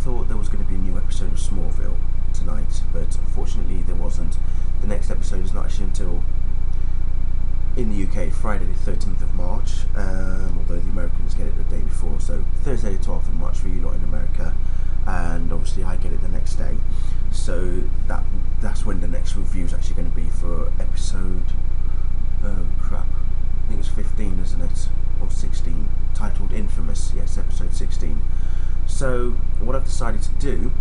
thought there was going to be a new episode of Smallville tonight, but unfortunately there wasn't. The next episode is not actually until, in the UK, Friday the 13th of March, although the Americans get it the day before, so Thursday the 12th of March for you lot in America, and obviously I get it the next day. So that's when the next review is actually going to be for episode, oh crap, I think it's 15, isn't it, or 16, titled Infamous. Yes, episode 16. So what I've decided to do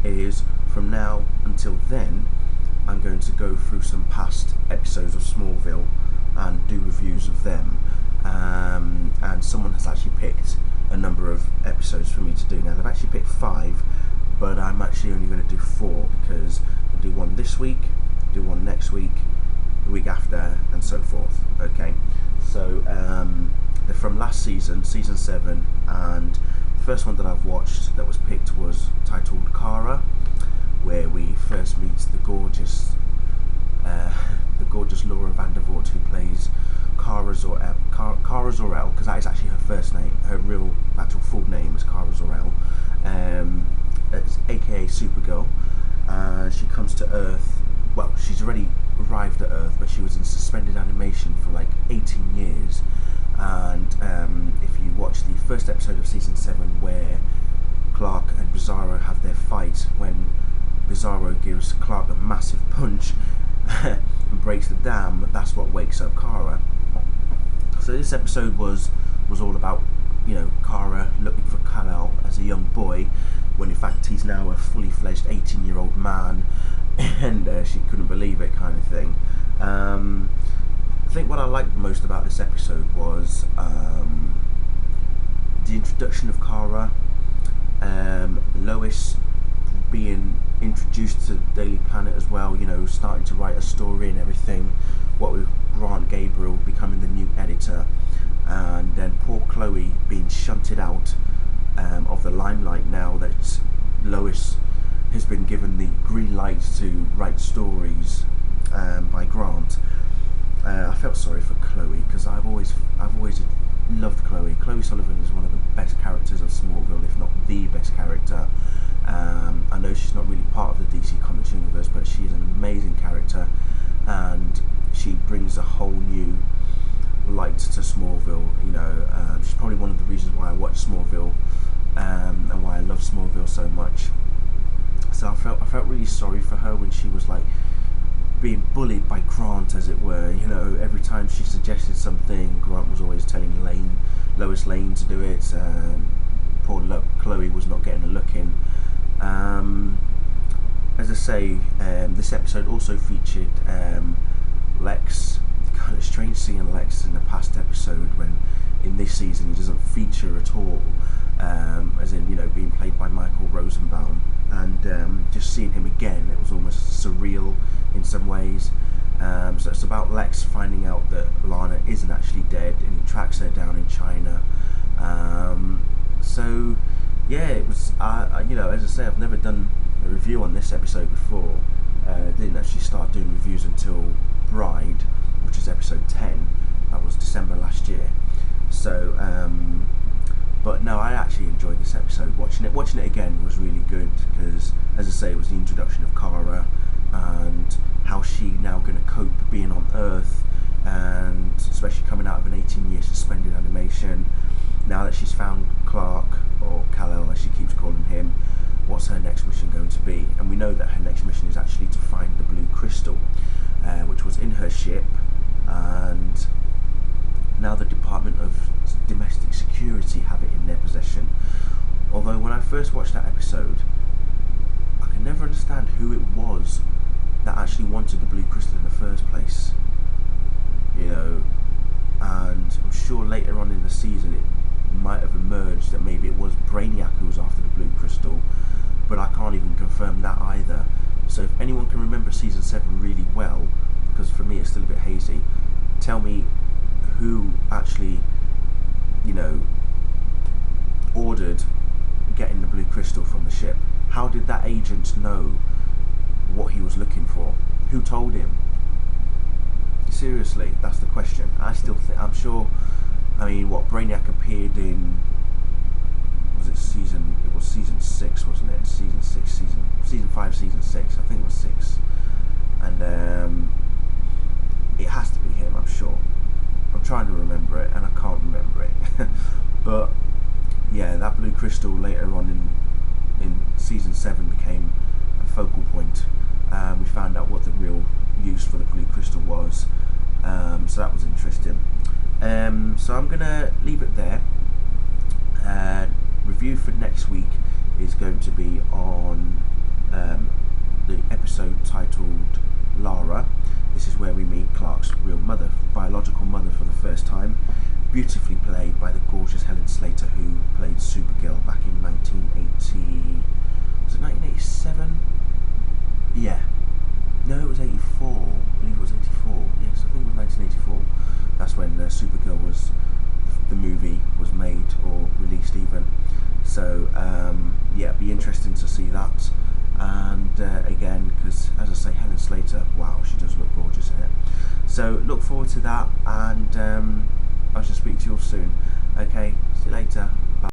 is, from now until then, I'm going to go through some past episodes of Smallville and do reviews of them, and someone has actually picked a number of episodes for me to do. Now they've actually picked 5, but I'm actually only going to do 4, because I'll do one this week, do one next week, the week after, and so forth. Okay, so they're from last season, season 7, and the first one that I've watched that was picked was titled Kara, where we first meet the gorgeous Laura Vandervoort, who plays Kara Zor-el, because that is actually her first name. Her real, actual full name is Kara Zor-el, aka Supergirl. She comes to Earth. Well, she's already arrived at Earth, but she was in suspended animation for like 18 years. And if you watch the first episode of season 7, where Clark and Bizarro have their fight, when Bizarro gives Clark a massive punch and breaks the dam, that's what wakes up Kara. So this episode was all about, Kara looking for Kal-El as a young boy, when in fact he's now a fully fledged 18-year-old man, and she couldn't believe it, kind of thing. I think what I liked most about this episode was the introduction of Kara, Lois being introduced to Daily Planet as well, starting to write a story and everything, what with Grant Gabriel becoming the new editor, and then poor Chloe being shunted out of the limelight now that Lois has been given the green light to write stories by Grant. I felt sorry for Chloe, because I've always loved Chloe. Chloe Sullivan is one of the best characters of Smallville, if not the best character. I know she's not really part of the DC Comics universe, but she is an amazing character, and she brings a whole new light to Smallville. She's probably one of the reasons why I watch Smallville, and why I love Smallville so much. So I felt really sorry for her when she was like being bullied by Grant, as it were. Every time she suggested something, Grant was always telling Lois Lane to do it. Poor Chloe was not getting a look in. As I say, this episode also featured Lex. Kind of strange seeing Lex in the past episode, when in this season he doesn't feature at all, as in, being played by Michael Rosenbaum, and just seeing him again, it was almost surreal in some ways. So it's about Lex finding out that Lana isn't actually dead, and he tracks her down in China. So yeah, it was, as I say, I've never done a review on this episode before. Didn't actually start doing reviews until Bride, which is episode 10. That was December last year. So but no, I actually enjoyed this episode. Watching it again was really good, because, as I say, it was the introduction of Kara, and how she now going to cope being on Earth, and especially coming out of an 18-year suspended animation. Now that she's found Clark, or Kal-El as she keeps calling him, what's her next mission going to be? And we know that her next mission is actually to find the blue crystal, which was in her ship, and now the Department of Domestic Security have it in their possession. Although when I first watched that episode, I could never understand who it was that actually wanted the blue crystal in the first place. And I'm sure later on in the season it might have emerged that maybe it was Brainiac who was after the blue crystal, but I can't even confirm that either. So if anyone can remember season 7 really well, because for me it's still a bit hazy, tell me who actually, ordered getting the blue crystal from the ship. How did that agent know what he was looking for? Who told him? Seriously, that's the question. I still think, I'm sure, Brainiac appeared in, was it It was season 6, wasn't it? Season 5, season 6. I think it was 6. And it has to be him, I'm sure. I'm trying to remember it, and I can't remember it. But yeah, that blue crystal later on in season 7 became a focal point. We found out what the real use for the blue crystal was. So that was interesting. So I'm gonna leave it there. Review for next week is going to be on the episode titled Lara. This is where we meet Clark's real mother, biological mother, for the first time. Beautifully